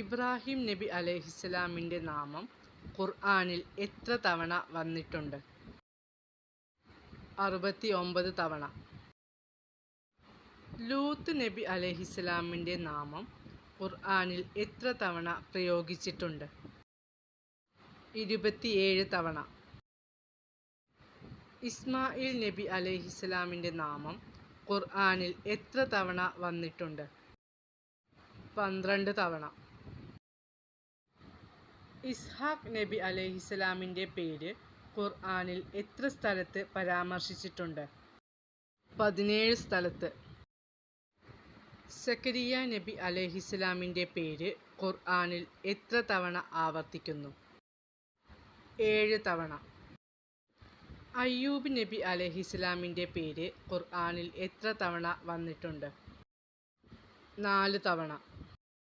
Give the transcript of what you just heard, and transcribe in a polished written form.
ഇബ്രാഹിം നബി അലൈഹിസ്സലാമിൻ്റെ നാമം ഖുർആനിൽ എത്ര തവണ വന്നിട്ടുണ്ട്? 69 തവണ. ലൂത്ത് നബി അലൈഹിസ്സലാമിൻ്റെ നാമം ഖുർആനിൽ എത്ര തവണ പ്രയോഗിച്ചിട്ടുണ്ട്? 27 തവണ. ഇസ്മായിൽ നബി അലൈഹിസ്സലാമിൻ്റെ നാമം ഖുർആനിൽ എത്ര തവണ വന്നിട്ടുണ്ട്? 12 തവണ. ഇസ്ഹാഖ് നബി അലൈഹിസ്സലാമിൻ്റെ പേര് ഖുർആനിൽ എത്ര സ്ഥലത്ത് പരാമർശിച്ചിട്ടുണ്ട്? 17 സ്ഥലത്ത്. സക്കരിയ നബി അലൈഹിസ്സലാമിൻ്റെ പേര് ഖുർആനിൽ എത്ര തവണ ആവർത്തിക്കുന്നു? 7 തവണ. അയ്യൂബ് നബി അലൈഹിസ്സലാമിൻ്റെ പേര് ഖുർആനിൽ എത്ര തവണ വന്നിട്ടുണ്ട്? 4 തവണ.